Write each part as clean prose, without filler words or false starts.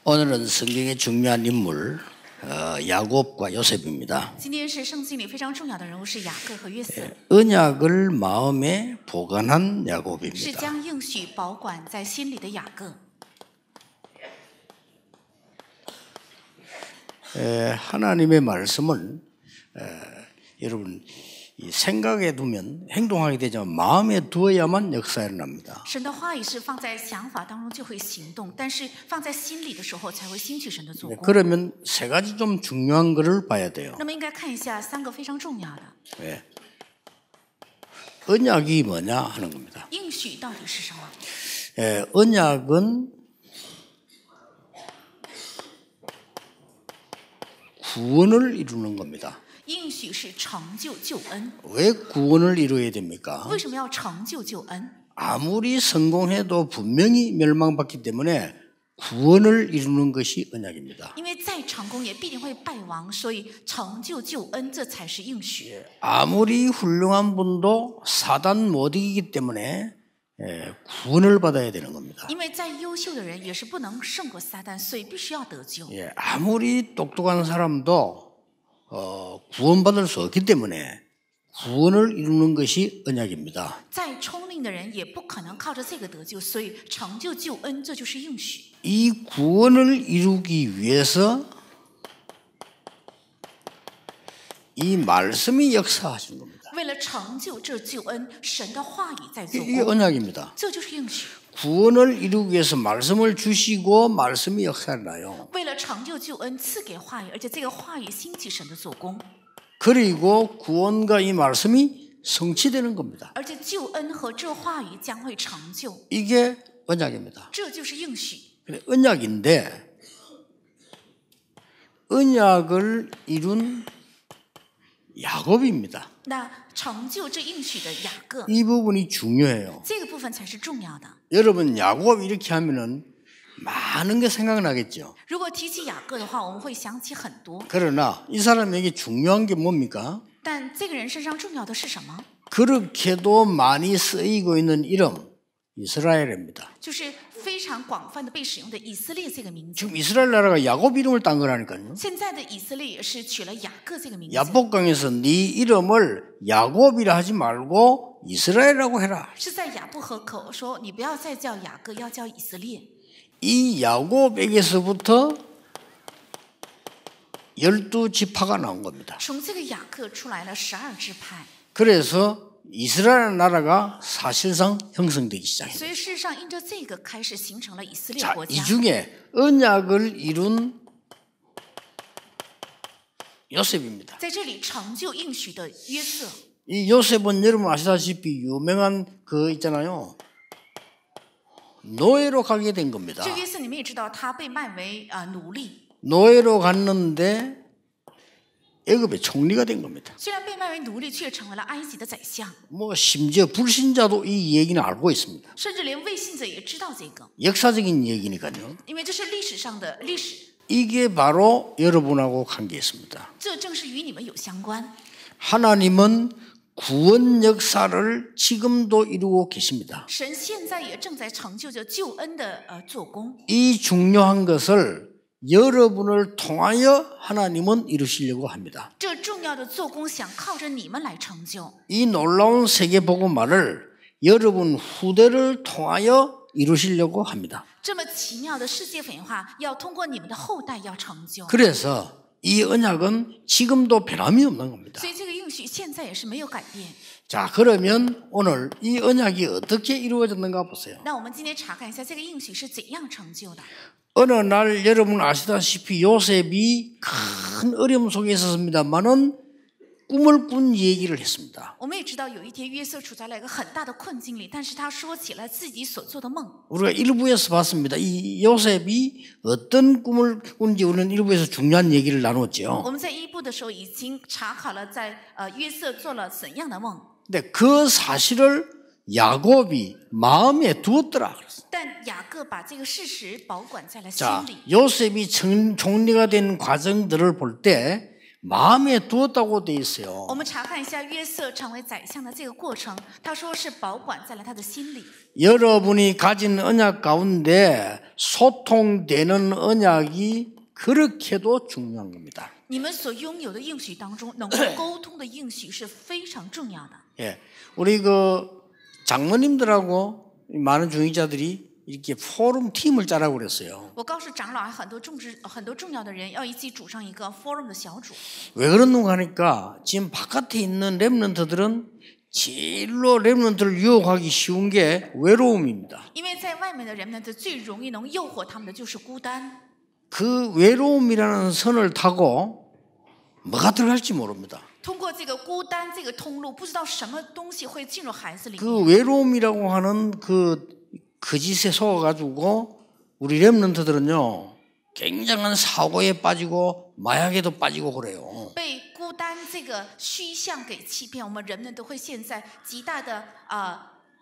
오늘은 성경의 중요한 인물 야곱과 요셉입니다. 今天是圣经里非常重要的人物是雅各和约瑟， 언약을 마음에 보관한 是 야곱입니다. 将应许保管在心里的雅各。 하나님의 말씀은 여러분 이 생각에 두면 행동하게 되지만 마음에 두어야만 역사가 일어납니다. 神的话语是放在想法当中就会行动，但是放在心里的时候才会兴起神的做工。 그러면 세 가지 좀 중요한 것을 봐야 돼요. 那么应该看一下三个非常重要的 네. 언약이 뭐냐 하는 겁니다. 应许到底是什么？ 언약은 구원을 이루는 겁니다. 应许是成就救恩。 왜 구원을 이루어야 됩니까? 为什么要成就救恩？ 아무리 성공해도 분명히 멸망받기 때문에 구원을 이루는 것이 언약입니다. 因为再成功也必定会败亡，所以成就救恩这才是应许。 아무리 훌륭한 분도 사단 못 이기기 때문에 구원을 받아야 되는 겁니다. 因为再优秀的人也是不能胜过撒旦，所以必须要得救。 아무리 똑똑한 사람도 구원받을 수 없기 때문에 구원을 이루는 것이 언약입니다. 再聪明的人也不可能靠着这个得救，所以成就救恩这就是应许。 이 구원을 이루기 위해서 이 말씀이 역사하시는 겁니다. 为了成就这救恩，神的话语在做 이게 工， 언약입니다. 这就是应许。 구원을 이루기 위해서 말씀을 주시고 말씀이 역사를 나요. 为了成就救恩，赐给话语，而且这个话语兴起神的做工， 그리고 구원과 이 말씀이 성취되는 겁니다. 而且救恩和这话语将会成就， 이게 언약입니다. 这就是应许。 언약인데 언약을 이룬 야곱입니다. 那成就这应许的雅各， 이 부분이 중요해요. 这个部分才是重要的。 여러분 야곱 이렇게 하면은 많은 게 생각나겠죠. 如果提起雅各的话，我们会想起很多。 그러나 이 사람에게 중요한 게 뭡니까? 但这个人身上重要的是什么？ 그렇게도 많이 쓰이고 있는 이름 이스라엘입니다. 就是非常广泛的被使用的以色列这个名字。 지금 이스라엘 나라가 야곱 이름을 딴 거라니까요. 现在的以色列也是取了雅各这个名字， 야복강에서 네 이름을 야곱이라 하지 말고 이스라엘이라고 해라. 是在雅布河口说你不要再叫雅各，要叫以色列。 이 야곱에게서부터 12지파가 나온 겁니다. 从这个雅各出来了12支派， 그래서 이스라엘 나라가 사실상 형성되기 시작해요. 所以事实上因着这个开始形成了以色列 자, 国 이 家。 중에 언약을 이룬 요셉입니다. 在这里成就应许的约瑟， 이 요셉은 여러분 아시다시피 유명한 그 있잖아요. 노예로 가게 된 겁니다. 这约瑟你们也知道，他被卖为奴隶。 노예로 갔는데 애굽의 총리가 된 겁니다. 虽然被卖为奴隶，却成为了埃及的宰相， 뭐 심지어 불신자도 이 얘기는 알고 있습니다. 甚至连未信者也知道这个， 역사적인 얘기니까요. 因为这是历史上的历史， 이게 바로 여러분하고 관계 있습니다. 这正是与你们有相关。 하나님은 구원 역사를 지금도 이루고 계십니다. 神现在也正在成就着救恩的做工， 이 중요한 것을 여러분을 통하여 하나님은 이루시려고 합니다. 这重要的做工想靠着你们来成就。 이 놀라운 세계복음화를 여러분 후대를 통하여 이루시려고 합니다. 这么奇妙的世界文化要通过你们的后代要成就， 그래서 이 언약은 지금도 변함이 없는 겁니다. 所以这个应许现在也是没有改变。 자, 그러면 오늘 이 언약이 어떻게 이루어졌는가 보세요. 那我们今天查看一下这个应许是怎样成就的。 어느 날 여러분 아시다시피 요셉이 큰 어려움 속에 있었습니다만은 꿈을 꾼 얘기를 했습니다. 我们也知道有一天约瑟处在了一个很大的困境里，但是他说起了自己所做的梦。 우리가 일부에서 봤습니다. 이 요셉이 어떤 꿈을 꾼지 우리는 일부에서 중요한 얘기를 나눴죠. 我们在一部的时候已经查考了在约瑟做了怎样的梦， 근데 그 사실을 야곱이 마음에 두었더라. 但雅各把这个事实保管在了心 자, 里。 요셉이 총리가 된 과정들을 볼 때 마음에 두었다고 돼 있어요. 我们查看一下约瑟成为宰相的这个过程，他说是保管在了他的心里。 여러분이 가진 언약 가운데 소통되는 언약이 그렇게도 중요한 겁니다. 你们所拥有的应许当中，能够沟通的应许是非常重要的。 예, 우리 그 장로님들하고 많은 중직자들이 이렇게 포럼 팀을 짜라고 그랬어요. 我告诉长老，很多重要的人要一起组上一个 forum 的小组。 왜 그러는가 하니까 지금 바깥에 있는 렘넌트들은 제일로 렘넌트를 유혹하기 쉬운 게 외로움입니다. 因为在外面的人们，最容易能诱惑他们的就是孤单。 그 외로움이라는 선을 타고 뭐가 들어갈지 모릅니다. 通过这个孤单这个通路，不知道什么东西会进入孩子里 그 面。 외로움이라고 하는 그 짓에 속아가지고 우리 렘넌트들은요 굉장한 사고에 빠지고 마약에도 빠지고 그래요. 被孤单这个虚像给欺骗，我们人们都会陷在极大的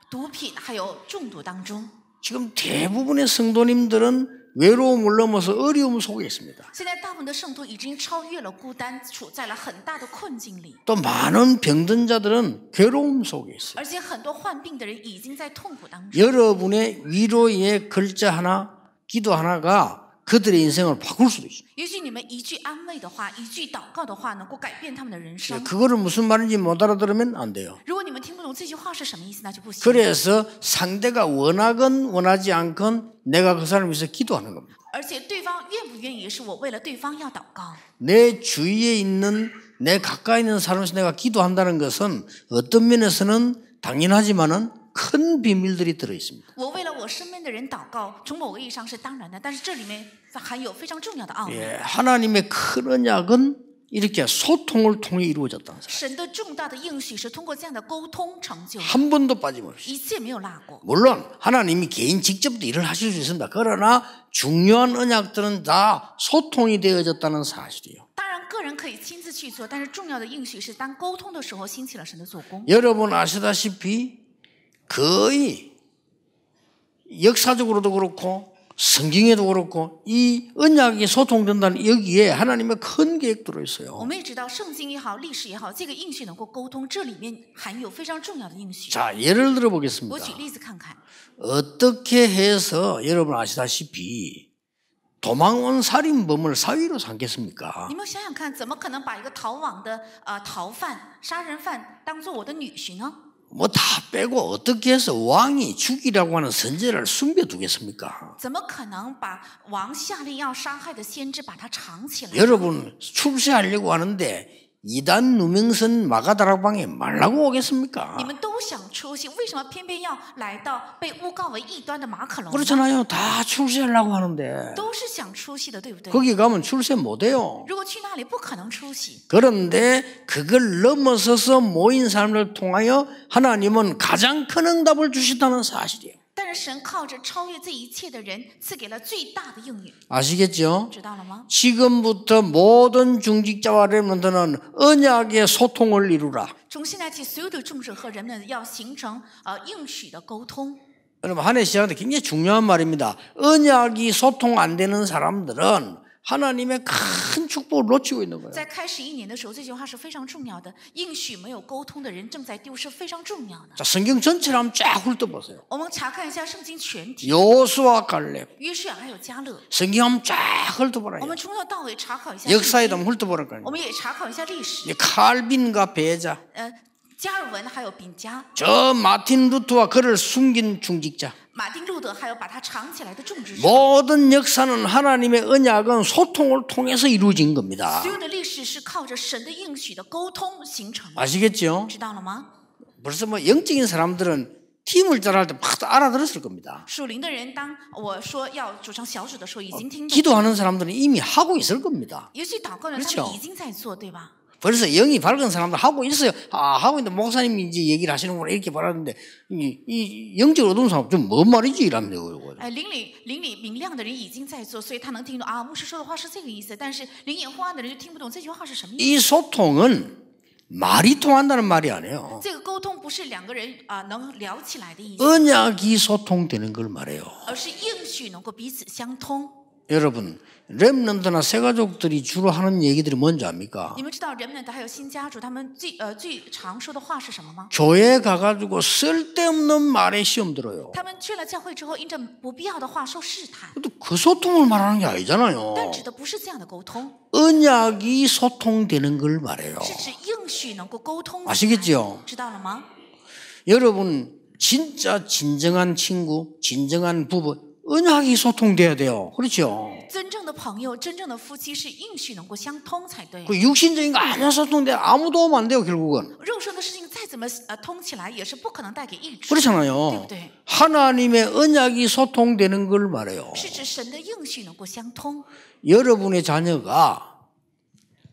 毒品还有中毒当中。 지금 대부분의 성도님들은 외로움을 넘어서 어려움 속에 있습니다. 现在大部分的圣徒已经超越了孤单，处在了很大的困境里。 또 많은 병든 자들은 괴로움 속에 있어요. 而且很多患病的人已经在痛苦当中。 여러분의 위로의 글자 하나, 기도 하나가 그들의 인생을 바꿀 수도 있어요. 也许你们一句安慰的话，一句祷告的话，能够改变他们的人生。 그거를 무슨 말인지 못 알아들으면 안 돼요. 如果你们听不懂这句话是什么意思，那就不行。 그래서 상대가 원하건 원하지 않건 내가 그 사람을 위해서 기도하는 겁니다. 而且对方愿不愿意，是我为了对方要祷告。 내 주위에 있는 내 가까이 있는 사람에서 내가 기도한다는 것은 어떤 면에서는 당연하지만은 큰 비밀들이 들어 있습니다. 我为了我身边的人祷告，从某个意义上是当然的，但是这里面含有非常重要的奥秘。 예, 하나님의 큰 언약은 이렇게 소통을 통해 이루어졌다는 사실. 神的重大的应许是通过这样的沟通成就的， 한 번도 빠짐없이. 一次也没有落过。 물론 하나님이 개인 직접도 일을 하실 수 있습니다. 그러나 중요한 언약들은 다 소통이 되어졌다는 사실이에요. 当然，个人可以亲自去做，但是重要的应许是当沟通的时候兴起了神的做工。 여러분 아시다시피 거의 역사적으로도 그렇고 성경에도 그렇고 이 언약이 소통된다는 여기에 하나님의 큰 계획 들어있어요. 我们也知道，圣经也好，历史也好，这个应许能够沟通，这里面含有非常重要的应许。 자, 예를 들어 我 보겠습니다. 举例子看看， 어떻게 해서 여러분 아시다시피 도망온 살인범을 사위로 삼겠습니까? 你们想想看，怎么可能把一个逃亡的逃犯、杀人犯当做我的女婿呢？ 뭐 다 빼고 어떻게 해서 왕이 죽이라고 하는 선제를 숨겨두겠습니까? 怎么可能把王下令要杀害的先知把他藏起来？ 여러분 출세하려고 하는데 이단 누명선 마가다락방에 말라고 오겠습니까? 你们都想出息，为什么偏偏要来到被诬告为异端的马可龙呢？ 그렇잖아요. 다 출세하려고 하는데 都是想出息的，对不对？ 거기 가면 출세 못해요. 如果去那里不可能出息， 그런데 그걸 넘어서서 모인 사람을 통하여 하나님은 가장 큰 응답을 주신다는 사실이에요. 但是神靠着超越这一切的人，赐给了最大的应允， 아시겠죠? 知道了吗？ 지금부터 모든 중직자와 렘넌트는 언약의 소통을 이루라. 从现在起，所有的众者和人们要形成应许的沟通。 여러분 한 해 시작할 때 굉장히 중요한 말입니다. 언약이 소통 안 되는 사람들은 하나님의 큰 축복을 놓치고 있는 거예요. 在开始一年的时候，这句话是非常重要的。应许没有沟通的人正在丢失非常重要的。 자, 성경 전체를 한번 쫙 훑어보세요. 我们查看一下圣经全体， 여호수아 갈렙 约书亚还有加勒， 성경 한번 쫙 我 훑어보라요. 们从头到尾查考一下 역사에도 圣经， 한번 훑어보라고요. 我们也查考一下历史。 칼빈과 베자 加尔文还有丙加， 저 마틴 루터와 그를 숨긴 중직자 马丁路德还有把他藏起来的种植者， 모든 역사는 하나님의 언약은 소통을 통해서 이루어진 겁니다. 所有的历史是靠着神的应许的沟通形成的， 아시겠죠? 知道了吗？ 벌써 뭐 영적인 사람들은 팀을 짜할 때 막 알아들었을 겁니다. 属灵的人，当我说要组成小组的时候，已经听懂。 기도하는 사람들은 이미 하고 있을 겁니다. 尤其祷告的人，他 그렇죠 们已经在做，对吧？ 벌써 영이 밝은 사람들 하고 있어요. 아, 하고 있는데 목사님이 이제 얘기를 하시는구나 이렇게 말하는데 이 영적으로 어두운 사람 좀 뭔 말이지 이러면 되고. 灵里明亮的人已经在做，所以他能听懂啊，牧师说的话是这个意思。但是灵眼昏暗的人就听不懂这句话是什么意思。 이 소통은 말이 통한다는 말이 아니에요. 这个沟通不是两个人能聊起来的意思， 언약이 소통되는 걸 말해요. 而是应许能够彼此相通。 여러분 렘넌트나 새가족들이 주로 하는 얘기들이 뭔지 압니까? 你们知道 remnant 还有新家族他们最常说的话是什么吗？ 교회 가가지고 쓸데없는 말에 시험 들어요. 他们去了教会之后，因着不必要的话受试探， 또 그 소통을 말하는 게 아니잖아요. 但指的不是这样的沟通， 언약이 소통되는 걸 말해요. 是指应许能够沟通起来。 아시겠죠? 知道了吗？ 여러분 진짜 진정한 친구, 진정한 부부 언약이 소통돼야 돼요. 그렇죠? 真正的朋友、真正的夫妻是应许能够相通才对。 그 육신적인 거 아무나 소통돼 아무 도움 안 돼요 결국은. 肉身的事情再怎么通起来，也是不可能带给益处， 그렇잖아요. 对不对？ 하나님의 언약이 소통되는 걸 말해요. 是指神的应许能够相通。 여러분의 자녀가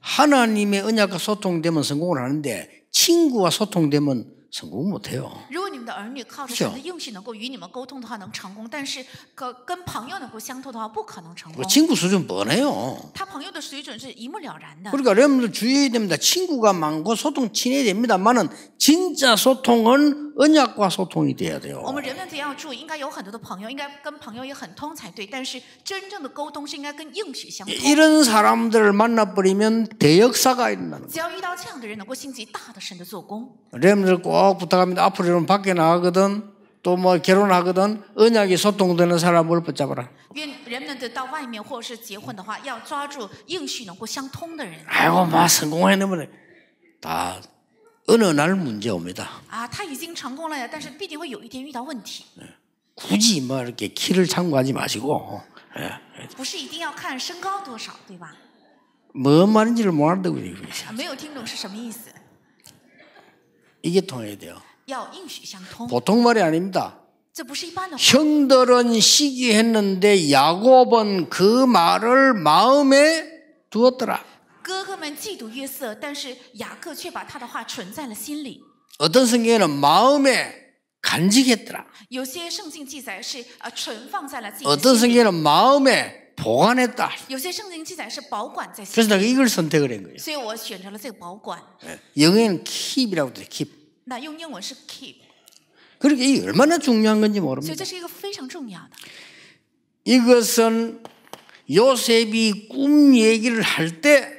하나님의 언약과 소통되면 성공을 하는데 친구와 소통되면 성공 못해요. 如果你们的儿女靠着神的应许能够与你们沟通的话，能成功；但是跟朋友能够相通的话，不可能成功。 친구 수준 뻔해요. 他朋友的水准是一目了然的。 그러니까 여러분들 주의해야 됩니다. 친구가 많고 소통 친해야 됩니다만은 진짜 소통은 언약과 소통이 돼야 돼요. 我们人们也要注意，应该有很多的朋友，应该跟朋友也很通才对。但是真正的沟通是应该跟应许相通。 이런 사람들을 만나버리면 대역사가 일어나는 거예요. 只要遇到这样的人，能够兴起大的神的做工。 여러분들 꼭 부탁합니다. 앞으로 여러분 밖에 나가거든 또 뭐 결혼하거든 언약이 소통되는 사람을 붙잡아라. 愿人们的到外面或者是结婚的话，要抓住应许能够相通的人。 아이고 막 성공해내면 다 어느 날 문제 옵니다. 啊，他已经成功了呀，但是必定会有一天遇到问题。 굳이 뭐 이렇게 키를 참고하지 마시고 不是一定要看身高多少，对吧？ 뭔 말인지를 못 알아듣고 있어요. 啊，没有听懂是什么意思？ 이게 통해야 돼요. 要应许相通， 보통 말이 아닙니다. 这不是一般的话。 형들은 시기했는데 야곱은 그 말을 마음에 두었더라. 哥哥们嫉妒约瑟，但是雅各却把他的话存在了心里。 어떤 성경에는 마음에 간직했더라. 有些圣经记载是存放在了自己 어떤 的心里， 성경에는 마음에 보관했다. 有些圣经记载是保管在心 그래서 里。 내가 이걸 선택을 한 거예요. 所以我选择了这个保管。 영어에는 keep이라고 돼요. keep. 那用英文是 keep， 그러니까 이게 얼마나 중요한 건지 所以 모릅니다. 这是一个非常重要的。 이것은 요셉이 꿈 얘기를 할 때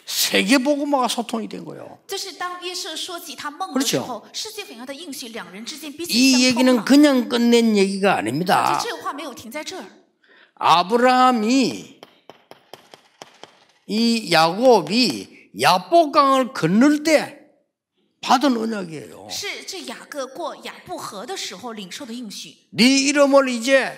세계복음화가 소통이 된 거예요. 这是当约瑟说起他梦的时候，世界粉要的应许，两人之间彼此 이 相通 얘기는 了。 그냥 끝낸 얘기가 아닙니다. 这话没有停在这儿。 아브라함이 이 야곱이 야복강을 건널 때 받은 언약이에요. 是这雅各过雅布河的时候领受的应许。 네 이름을 이제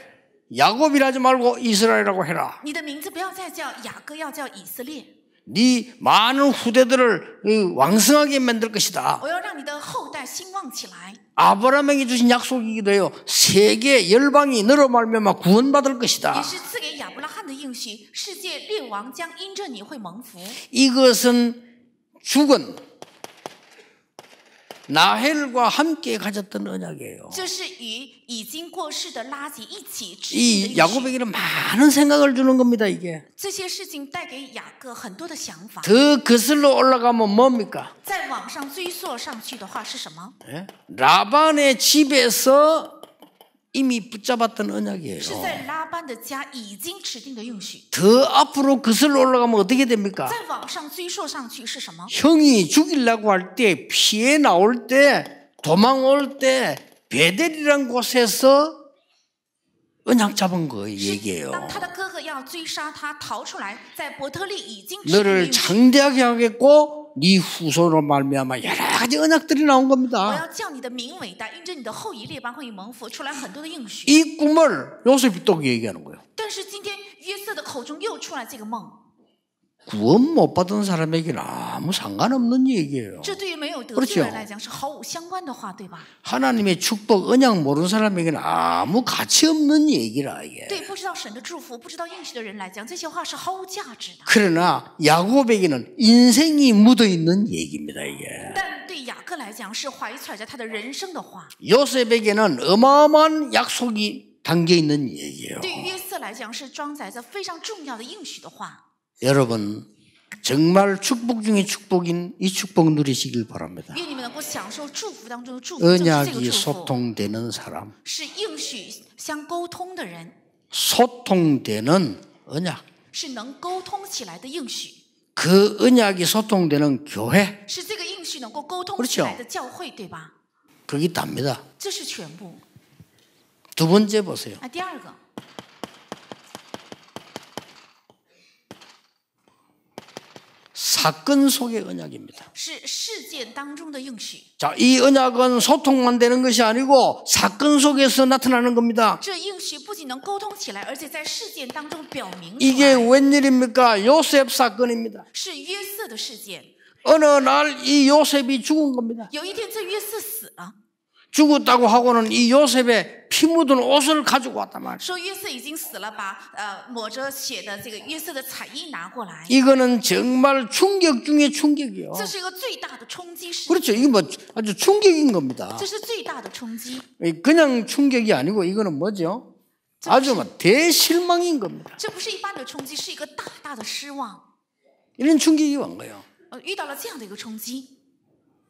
야곱이라지 말고 이스라엘이라고 해라. 你的名字不要再叫雅各，要叫以色列。 네 많은 후대들을 왕성하게 만들 것이다. 我要让你的后代兴旺起来。 아브라함에게 주신 약속이기도 해요. 세계 열방이 너로 말미암아 구원받을 也 것이다. 是赐给亚伯拉罕的应许，世界列王将因着你会蒙福。 이것은 죽은 나헬과 함께 가졌던 언약이에요. 这是与已经过世的拉吉一起执行的 이 应许。 야곱에게는 많은 생각을 주는 겁니다. 이게 这些事情带给雅各很多的想法。 더 거슬러 올라가면 뭡니까? 再往上追溯上去的话是什么？ 예? 라반의 집에서 이미 붙잡았던 是 언약이에요. 在拉班的家已经指定的应许。 더 앞으로 거슬러 올라가면 어떻게 됩니까? 再往上追溯上去是什么？ 형이 죽이려고 할 때 피해 나올 때 도망올 때 베델이란 곳에서 언약 잡은 거 얘기예요. 当他的哥哥要追杀他逃出来，在伯特利已经指定的 너를 应许。 창대하게 하겠고 네 후손으로 말미암아 여러 가지 언약들이 나온 我 겁니다. 要叫你的名伟大，因着你的后裔列邦会蒙福，出来很多的应许。 이 꿈을 요셉이 또 얘기하는 거예요. 但是今天约瑟的口中又出来这个梦， 구원 못 받은 사람에게는 아무 상관없는 얘기예요. 这对于没有得 그렇죠 救的人来讲是毫无相关的话，对吧？ 하나님의 축복, 언약 모르는 사람에게는 아무 가치 없는 얘기라 이게. 对不知道神的祝福、不知道应许的人来讲，这些话是毫无价值的。 그러나 야곱에게는 인생이 묻어 있는 얘기입니다 이게. 但对雅各来讲，是怀揣着他的人生的话； 요셉에게는 어마어마한 약속이 담겨 있는 얘기예요. 对约瑟来讲，是装载着非常重要的应许的话。 여러분 정말 축복 중에 축복인 이 축복 누리시길 바랍니다. 愿你们能够享受祝福当中的祝福，正是这个 언약이 祝福， 소통되는 사람, 是应许相沟通的人， 소통되는 언약, 是能沟通起来的应许， 그 언약이 소통되는 교회, 是这个应许能够沟通 그렇죠 起来的教会，对吧？ 그게 답니다. 这是全部。 두 번째 보세요. 那第二个， 사건 속의 언약입니다. 是事件当中的应许。 자, 이 언약은 소통만 되는 것이 아니고 사건 속에서 나타나는 겁니다. 这应许不仅能沟通起来，而且在事件当中表明出 이게 来， 웬일입니까? 요셉 사건입니다. 是约瑟的事件。 어느 날 이 요셉이 죽은 겁니다. 有一天，这约瑟死了， 죽었다고 하고는 이 요셉의 피 묻은 옷을 가지고 왔단 말이에요. 说约瑟已经死了，把抹着血的这个约瑟的彩衣拿过来， 이거는 정말 충격 중에 충격이요. 这是一个最大的冲击事件， 그렇죠. 이게 뭐 아주 충격인 겁니다. 这是最大的冲击， 그냥 충격이 아니고 이거는 뭐죠? 아주 뭐 대실망인 겁니다. 这不是一般的冲击，是一个大大的失望。 이런 충격이 온 거예요. 遇到了这样的一个冲击，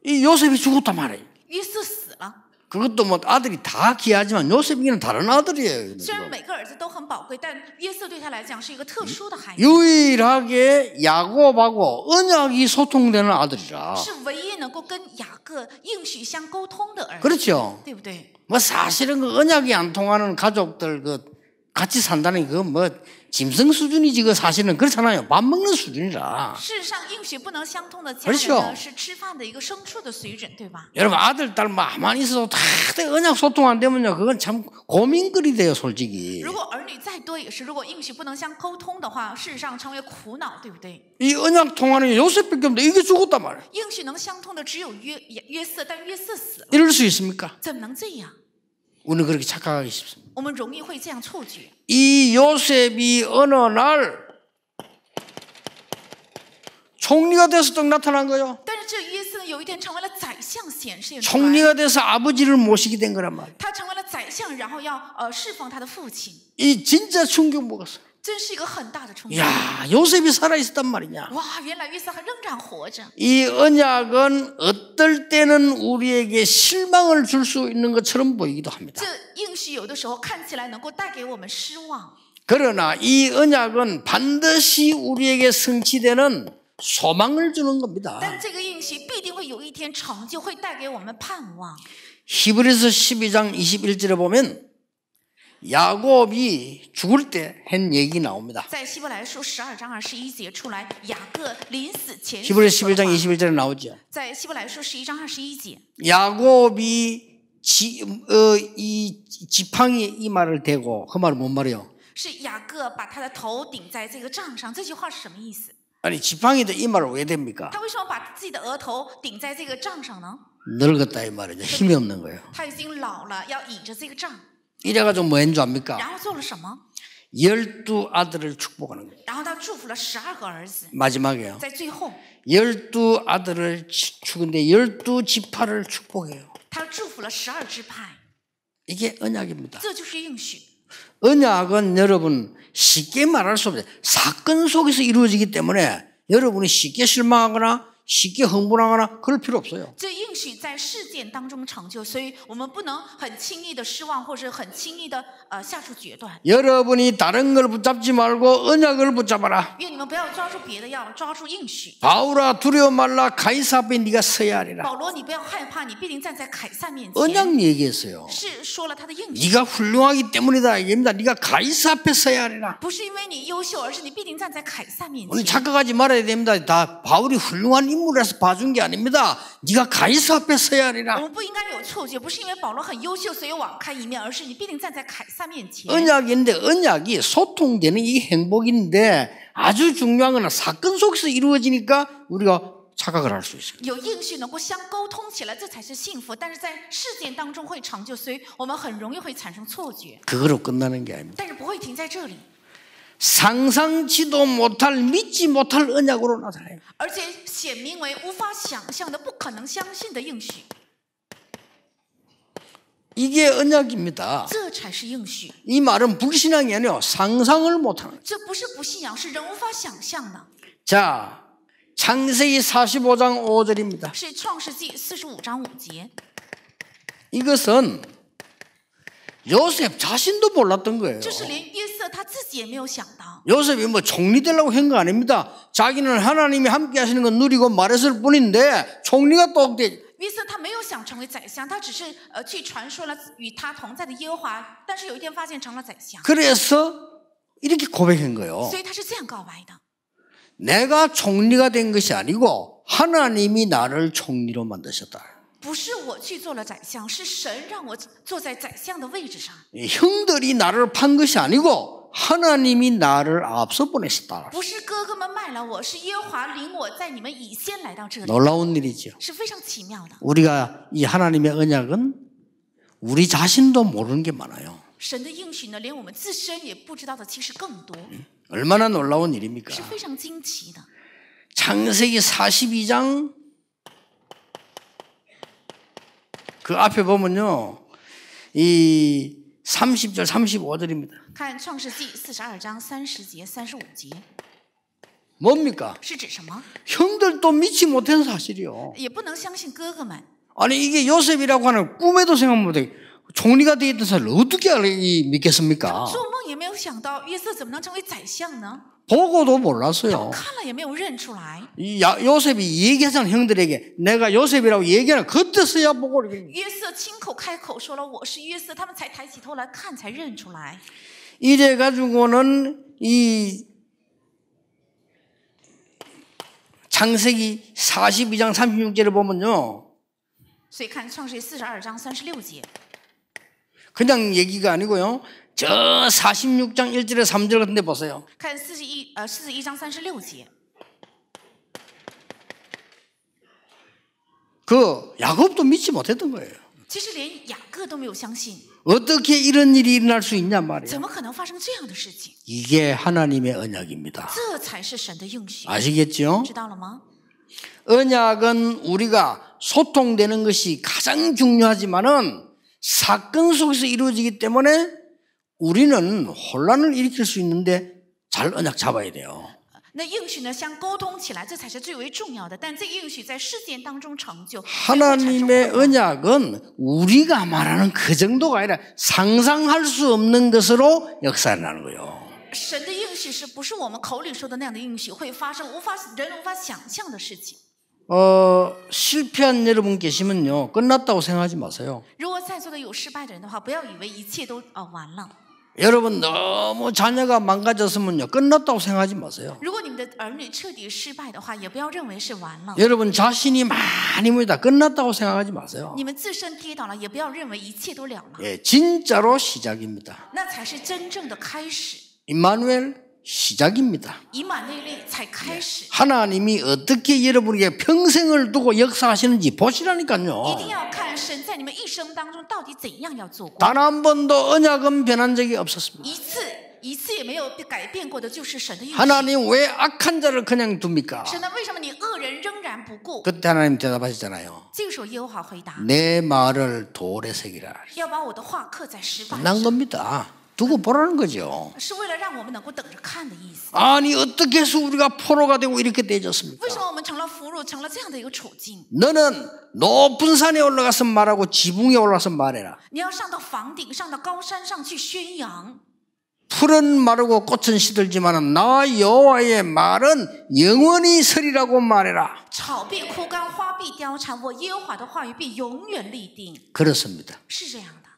이 요셉이 죽었단 말이에요. 约瑟死了。 그것도 뭐 아들이 다 귀하지만 요셉이는 다른 아들이에요. 虽然每个儿子都很宝贵，但约瑟对他来讲是一个特殊的孩子， 유일하게 야곱하고 언약이 소통되는 아들이라. 是唯一能够跟雅各应许相沟通的儿子， 그렇죠. 对不对？ 뭐 사실은 그 언약이 안 통하는 가족들 그 같이 산다는 그 뭐 짐승 수준이지 그 사실은 그렇잖아요. 밥 먹는 수준이라. 事实上，应许不能相通的家 그렇죠 人呢，是吃饭的一个牲畜的水准，对吧？ 여러분 아들 딸 뭐만 있어도 다 언약 소통 안 되면요 그건 참 고민거리 돼요 솔직히. 如果儿女再多也是，如果应许不能相沟通的话，事实上成为苦恼，对不对？ 이 언약 통하는 게 요셉밖에 없는데 이게 죽었단 말이에요. 应许能相通的只有约瑟，但约瑟死了， 이럴 수 있습니까? 怎么能这样？ 우리는 그렇게 착각하기 쉽습니다. 我们容易会这样错觉。 이 요셉이 어느 날 총리가 돼서 딱 나타난 거예요. 但是这约瑟有一天成为了宰相，显现出来， 총리가 돼서 아버지를 모시게 된 거란 말이에요. 他成为了宰相，然后要侍奉他的父亲， 이 진짜 충격 먹었어요. 真是一个很大的冲击。 야, 요셉이 살아 있었단 말이냐. 哇，原来约瑟还仍然活着。 이 언약은 어떨 때는 우리에게 실망을 줄 수 있는 것처럼 보이기도 합니다. 这应许有的时候看起来能够带给我们失望， 그러나 이 언약은 반드시 우리에게 성취되는 소망을 주는 겁니다. 但这个应许必定会有一天成就，会带给我们盼望。 히브리서 12장 21절에 보면 야곱이 죽을 때 한 얘기 나옵니다. 在希伯来书12章21节出来，雅各臨死前 히브리서 所說的 11장 話 21절에 나오죠. 在希伯来书11章21节， 야곱이 이 지팡이에 이 말을 대고 그 말은 뭔 말이에요? 是雅各把他的头顶在这个杖上。这句话是什么意思？ 아니 지팡이도 이 말을 왜 됩니까? 他为什么把自己的额头顶在这个杖上呢？ 늙었다 이 말이죠. 힘이 없는 거예요. 他已经老了，要倚着这个杖， 이래가지고 뭐 했는 줄 압니까? 然后做了什么？ 12 아들을 축복하는 거예요. 然后他祝福了12个儿子， 마지막에요. 在最后 12 아들을 축인데 12 지파를 축복해요. 他祝福了12支派， 이게 언약입니다. 这就是应许。 언약은 여러분 쉽게 말할 수 없어요. 사건 속에서 이루어지기 때문에 여러분이 쉽게 실망하거나 쉽게 흥분하거나 그럴 필요 없어요. 这应许在事件当中成就，所以我们不能很轻易的失望，或者很轻易的下出决断。 여러분이 다른 걸 붙잡지 말고 언약을 붙잡아라. 愿你们不要抓住别的，要抓住应许。 바울아 두려워 말라 가이사 앞에 네가 서야 하리라. 保罗，你不要害怕，你必定站在凯撒面前。 언약 얘기했어요. 是说了他的应许， 네가 훌륭하기 때문이다 얘기입니다. 네가 가이사 앞에 서야 하리라. 不是因为你优秀，而是你必定站在凯撒面 오늘 前。 착각하지 말아야 됩니다. 다 바울이 훌륭한 인물이라서 봐준 게 아닙니다. 네가 가이사 앞에 서야 我 하리라. 们不应该有错觉，不是因为保罗很优秀，所以网开一面，而是你必定站在凯撒面前。 언약인데 언약이 소통되는 이 행복인데 아주 중요한 건 사건 속에서 이루어지니까 우리가 착각을 할 수 있어요. 有应许能够相沟通起来，这才是幸福。但是在事件当中会成就，所以我们很容易会产生错觉， 그거로 끝나는 게 아닙니다. 但是不会停在这里， 상상치도 못할 믿지 못할 언약으로 나타나요. 而且显明为无法想象的、不可能相信的应许， 이게 언약입니다. 这才是应许。 이 말은 불신앙이 아니에요. 상상을 못하는. 这不是不信仰，是人无法想象的。 자, 창세기 45장 5절입니다. 是创世纪45章5节。 이것은 요셉 자신도 몰랐던 거예요. 这是连约瑟他自己也没有想到。 요셉이 뭐 총리 되려고 한 거 아닙니다. 자기는 하나님이 함께 하시는 건 누리고 말했을 뿐인데 총리가 또 约瑟他没有想成为宰相，他只是去传说了与他同在的耶和华，但是有一天发现成了宰相， 그래서 이렇게 고백한 거예요. 所以他是这样告白的。 내가 총리가 된 것이 아니고 하나님이 나를 총리로 만드셨다. 不是我去做了宰相，是神让我坐在宰相的位置上。 형들이 나를 판 것이 아니고 하나님이 나를 앞서 보내셨다. 不是哥哥们卖了我，是耶和华领我在你们以先来到这里， 놀라운 일이죠. 是非常奇妙的。 우리가 이 하나님의 언약은 우리 자신도 모르는 게 많아요. 神的应许呢，连我们自身也不知道的其实更多， 얼마나 놀라운 일입니까? 是非常惊奇的。 창세기 42장 그 앞에 보면요, 이 30절 35절입니다. 看创世纪42章30节、35节， 뭡니까? 是指什么？ 형들도 믿지 못한 사실이요. 也不能相信哥哥们。 아니 이게 요셉이라고 하는 꿈에도 생각 못해 총리가 되어 있던 사람을 어떻게 믿겠습니까? 做梦也没有想到约瑟怎么能成为宰相呢？ 보고도 몰랐어요. 看了也没有认出来。 이 요셉이 얘기하잖아 형들에게. 내가 요셉이라고 얘기하는 그때서야 보고 이렇게. 约瑟亲口开口说了我是约瑟，他们才抬起头来看，才认出来。 이래 가지고는 이 창세기 42장 36절을 보면요, 所以看创世记42章36节， 그냥 얘기가 아니고요, 저 46장 1절에 3절 같은 데 보세요. 看41章36节， 그 야곱도 믿지 못했던 거예요. 其实连雅各都没有相信， 어떻게 이런 일이 일어날 수 있냐 怎 말이에요. 么可能发生这样的事情？ 이게 하나님의 언약입니다. 这才是神的应许， 아시겠죠? 知道了吗？ 언약은 우리가 소통되는 것이 가장 중요하지만은 사건 속에서 이루어지기 때문에 우리는 혼란을 일으킬 수 있는데 잘 언약 잡아야 돼요. 那应许呢，相沟通起来，这才是最为重要的。但这个应许在事件当中成就， 하나님의 언약은 우리가 말하는 그 정도가 아니라 상상할 수 없는 것으로 역사하는 거예요. 神的应许是不是我们口里说的那样的应许会发生人无法想象的事情？ 실패한 여러분 계시면요, 끝났다고 생각하지 마세요. 如果在座的有失败的人的话，不要以为一切都完了。 여러분 너무 자녀가 망가졌으면요, 끝났다고 생각하지 마세요. 如果你们的儿女彻底失败的话，也不要认为是完了。 여러분 자신이 많이 모이다 끝났다고 생각하지 마세요. 你们自身跌倒了，也不要认为一切都了了， 예, 진짜로 시작입니다. 那才是真正的开始。 임마누엘 시작입니다. 以马内利才开始。 하나님이 어떻게 여러분에게 평생을 두고 역사하시는지 보시라니까요. 一定要看神在你们一生当中到底怎样要做过。 단 한 번도 언약은 변한 적이 없었습니다. 一次也没有改变过的，就是神的应许。 하나님 왜 악한 자를 그냥 둡니까? 神呢，为什么你恶人仍然不顾？ 그때 하나님 대답하시잖아요. 这个时候耶和华回答： 내 말을 돌에 새기라. 要把我的话刻在石板 끝난 上， 겁니다. 두고 보라는 거죠. 是为了让我们能够等着看的意思。 아니 어떻게 해서 우리가 포로가 되고 이렇게 为什 되어졌습니까? 么我们成了俘虏，成了这样的一个处境？ 너는 높은 산에 올라가서 말하고 지붕에 올라가서 말해라. 你要上到房顶，上到高山上去宣扬。 풀은 마르고 꽃은 시들지만 나 여호와의 말은 영원히 서리라고 말해라. 草必枯干，花必凋残，我耶和华的话语必永远立定。 그렇습니다. 是这样的。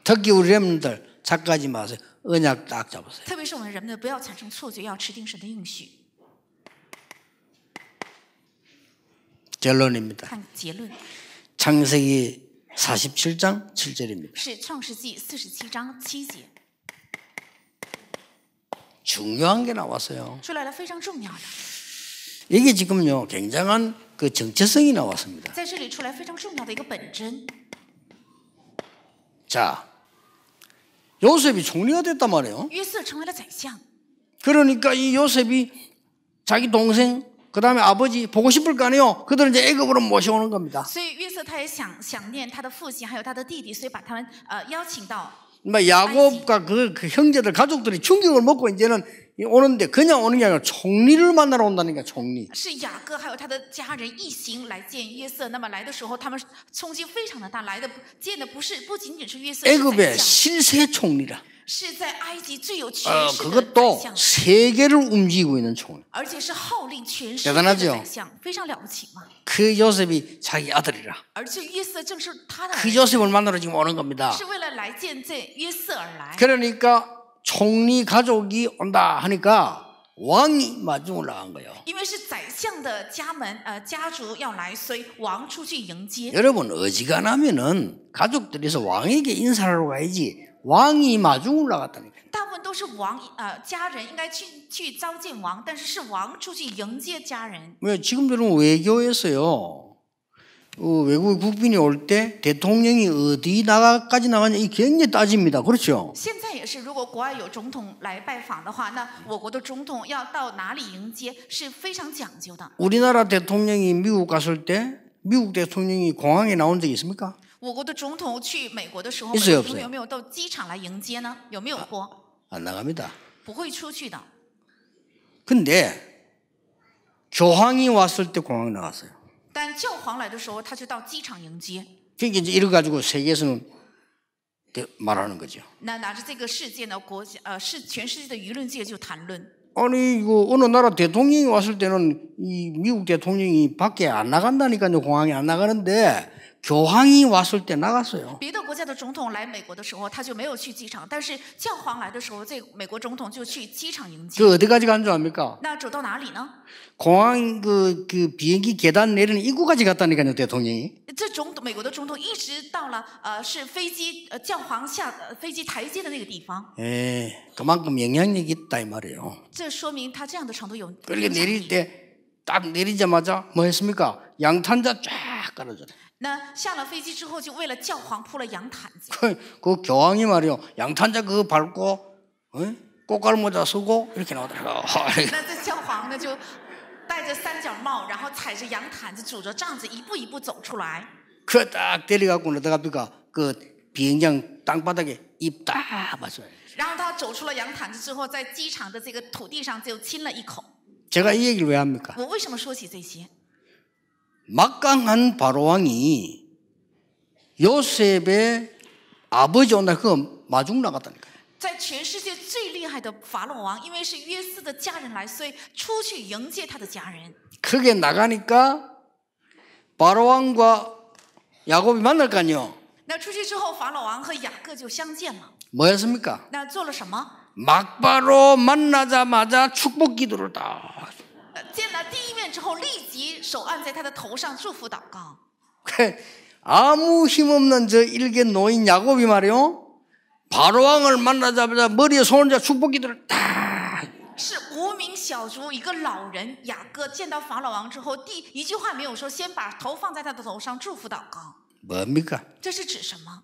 특히 우리 렘들 착각하지 마세요. 언약 딱 잡으세요. 特别是我们人们不要产生错觉，要持定神的应许。 결론입니다. 看结论 창세기 47장 7절입니다. 是创世纪47章7节， 중요한 게 나왔어요. 出来了非常重要的， 이게 지금요 굉장한 그 정체성이 나왔습니다. 在这里出来非常重要的一个本真。 자, 요셉이 총리가 됐단 말이에요. 约瑟成为了宰相， 그러니까 이 요셉이 자기 동생 그 다음에 아버지 보고 싶을 거 아니에요. 그들은 이제 애굽으로 모셔오는 겁니다. 所以约瑟他也想念他的父亲还有他的弟弟，所以把他们邀请到。 야곱과 그 형제들 가족들이 충격을 먹고 이제는 오는데 그냥 오는 게 아니라 총리를 만나러 온다니까 총리. 是雅各还有他的家人一行来见约瑟。那么来的时候，他们冲击非常的大，来的见的不仅仅是约瑟， 애굽의 실세 총리라. 是在埃及最有权势的宰 그것도 相， 세계를 움직이고 있는 총리. 而且是号令全世界的 대단하죠 宰相，非常了不起嘛。 그 요셉이 자기 아들이라. 而且约瑟正是他的 그 儿子， 요셉을 만나러 지금 오는 겁니다. 是为了来见这约瑟而来。 그러니까 총리 가족이 온다 하니까 왕이 마중을 나간 거예요. 因为是宰相的家族要来，所以王出去迎接。 여러분 어지간하면은 가족들에서 왕에게 인사를 하러 가야지 왕이 마중을 나갔다니까. 大部分都是家人应该去召见王，但是是王出去迎接家人。 왜 지금들은 외교에서요. 외국 국빈이 올 때 대통령이 어디 나가까지 나가냐 이 굉장히 따집니다. 그렇죠? 现在也是，如果国外有总统来拜访的话，那我国的总统要到哪里迎接是非常讲究的。 우리나라 대통령이 미국 갔을 때 미국 대통령이 공항에 나온 적이 있습니까? 我国的总统去美国的时候， 있어요 美国总统有没有到机场来迎接呢？有没有过？ 안 나갑니다. 不会出去的。 근데 교황이 왔을 때 공항에 나갔어요. 但教皇来的时候，他就到机场迎接。 그러니까 이제 이래 가지고 세계에서는 말하는 거죠. 那拿着这个事件呢，全世界的舆论界就谈论。 아니 이거 어느 나라 대통령이 왔을 때는 이 미국 대통령이 밖에 안 나간다니까요. 공항에 안 나가는데 교황이 왔을 때 나갔어요. 别的国家的总统来美国的时候，他就没有去机场，但是教皇来的时候，这美国总统就去机场迎接。 그 어디까지 간 줄 압니까? 那走到哪里呢？ 공항 그 비행기 계단 내리는 입구까지 갔다니까요. 대통령이. 这美国的总统一直到了是飞机教皇下飞机台阶的那个地方。 그만큼 영향력이 있다 이 말이에요. 这说明他这样的程度有。 그렇게 내릴 때 딱 내리자마자 뭐 했습니까? 양탄자 쫙 깔아줬어요. 那下了飞机之后，就为了教皇铺了羊毯子。 그 교황이 말이요. 양탄자 그거 밟고 꽃갈모자 쓰고 이렇게 나오더라고. 那这教皇呢，就戴着三角帽，然后踩着羊毯子，拄着杖子，一步一步走出来。 그 딱 데려가고 어떡합니까? 그 비행장 땅바닥에 입 딱 맞아요. 然后他走出了羊毯子之后，在机场的这个土地上就亲了一口。 제가 이 얘기를 왜 합니까? 我为什么说起这些？ 막강한 바로왕이 요셉의 아버지 온다 그거 마중 나갔다니까요. 在全世界最厉害的法老王，因为是约瑟的家人来，所以出去迎接他的家人。 그게 나가니까 바로왕과 야곱이 만날 거 아니에요. 那出去之后，法老王和雅各就相见了。 뭐였습니까? 那做了什么？ 막바로 만나자마자 축복 기도를 다. 见了第一面之后，立即手按在他的头上祝福祷告。 아무 힘없는 저 일개 노인 야곱이 말이요. 바로왕을 만나자마자 머리에 손을 자 축복 기도를 다. 是无名小卒一个老人雅各见到法老王之后，第一句话没有说，先把头放在他的头上祝福祷告。 뭡니까? 这是指什么？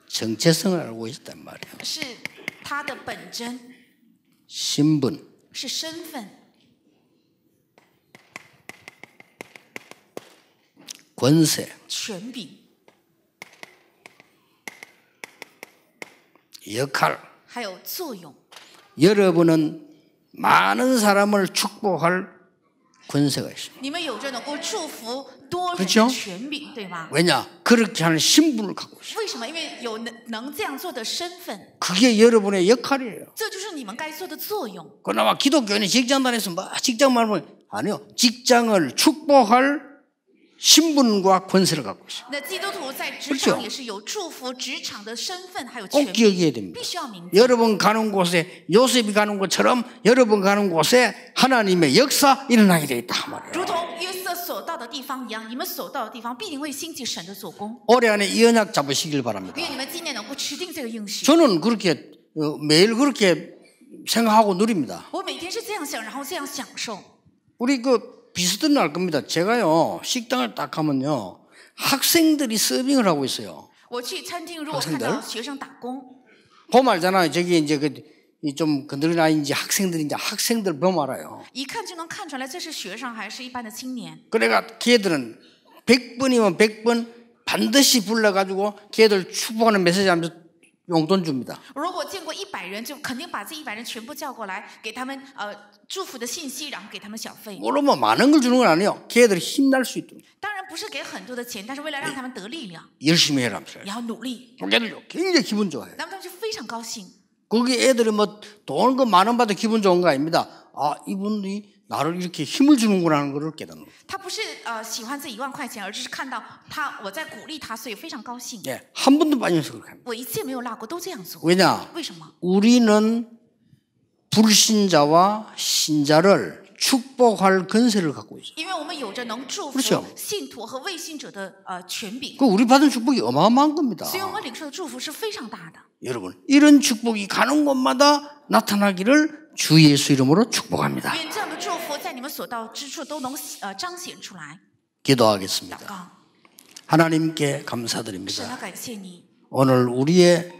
정체성을 알고 있단 말이에요. 是他的本真， 신분, 是身份， 권세, 权柄， 역할. 还有作用。 여러분은 많은 사람을 축복할 권세가 있습니다. 你们有着能够祝福多人 그렇죠 的权柄，对吗？ 왜냐? 그렇게 하는 신분을 갖고 있어요. 为什么？因为有能这样做的身份， 그게 여러분의 역할이에요. 这就是你们该做的作用。 그나마 기독교인이 직장 다녀서 뭐 직장 말하면 아니요. 직장을 축복할 신분과 권세를 갖고 있어요. 那基督徒在职 그렇죠 场也是有祝福职场的身份还有 꼭 权柄， 기억해야 됩니다. 必须要明白。 여러분 가는 곳에 요셉이 가는 것처럼 여러분 가는 곳에 하나님의 역사 일어나게 돼 있다 如 말이에요. 同约瑟所到的地方一样，你们所到的地方必定会兴起神的做工。 올해 안에 이 언약 잡으시길 바랍니다. 愿你们今年能够持定这个应许。 저는 그렇게 매일 그렇게 생각하고 누립니다. 我每天是这样想，然后这样享受。 우리 비슷한 날 겁니다. 제가요 식당을 딱 가면요 학생들이 서빙을 하고 있어요. 我去餐厅，如果看到学生打工， 보면 알잖아요. 저기 이제 좀 건드린 아이인지 학생들인지 학생들 보면 알아요. 一看就能看出来这是学生还是一般的青年。 그래가 걔들은 100번이면 100번 반드시 불러가지고 걔들 축복하는 메시지 하면서 용돈 줍니다. 如果见过100人，就肯定把这100人全部叫过来，给他们祝福的信息，然后给他们小费。 물론 뭐 많은 걸 주는 건 아니에요. 걔들이 힘날 수 있도록 当然不是给很多的钱，但是为了让他们得力量， 열심히 해라면서요. 也要努力， 걔들 굉장히 기분 좋아해요. 那么他们就非常高兴。 거기 애들이 뭐 돈 그 만 원 받아 기분 좋은 거 아닙니다. 아, 이분이 나를 이렇게 힘을 주는구나 하는 걸 깨닫는 거예요. 他不是喜欢这1万块钱，而是看到我在鼓励他，所以非常高兴。 예, 한 번도 빠짐없이 그렇게 합니다. 我一次也没有落过，都这样做。 왜냐? 为什么？ 우리는 불신자와 신자를 축복할 권세를 갖고 있어요. 因为我们有着能祝福 그렇죠 信徒和未信者的权柄， 그 우리 받은 축복이 어마어마한 겁니다. 所以我们领受的祝福是非常大的。 여러분, 이런 축복이 가는 곳마다 나타나기를 주 예수 이름으로 축복합니다. 愿这样的祝福在你们所到之处都能彰显出来。 기도하겠습니다. 祷告， 하나님께 神 감사드립니다. 啊，感谢你， 오늘 우리의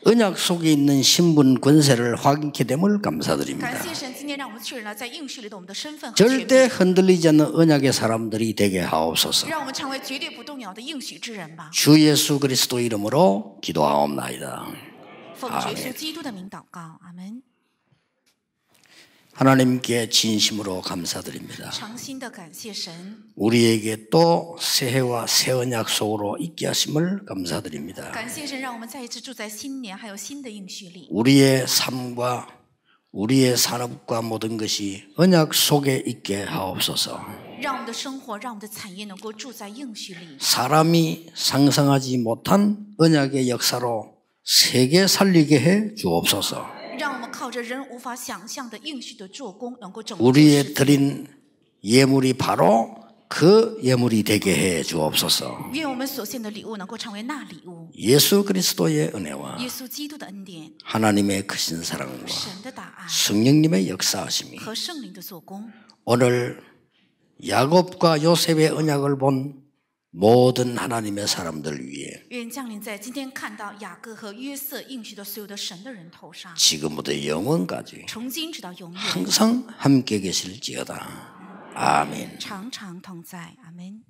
언약 속에 있는 신분 권세를 확인케 됨을 感 감사드립니다. 谢神，今天让我们确认了在应许里的我们的身份和权 절대 柄， 흔들리지 않는 언약의 사람들이 되게 하옵소서. 让我们成为绝对不动摇的应许之人吧。 주 예수 그리스도 이름으로 기도하옵나이다. 奉主耶稣基督的名祷告，阿门。 하나님께 진심으로 감사드립니다. 诚心的感谢神， 우리에게 또 새해와 새 언약 속으로 있게 하심을 감사드립니다. 感谢神，让我们再一次住在新年还有新的应许里。 우리의 삶과 우리의 산업과 모든 것이 언약 속에 있게 하옵소서. 让我们的生活，让我们的产业能够住在应许里， 사람이 상상하지 못한 언약의 역사로 세계 살리게 해 주옵소서. 让我们靠着人无法想象的应许的做工，能够拯救 우리의 世界。 드린 예물이 바로 그 예물이 되게 해 주옵소서. 愿我们所献的礼物能够成为那礼物。 예수 그리스도의 은혜와 耶稣基督的恩典、 하나님의 크신 사랑과 神的大爱 성령님의 역사하심이 和圣灵的做工， 오늘 야곱과 요셉의 언약을 본 모든 하나님의 사람들 위해 愿降临在今天看到雅各和约瑟应许的所有的神的人头上， 지금부터 영원까지 从今直到永远， 항상 함께 계실지어다. 아멘. 常常同在。阿门。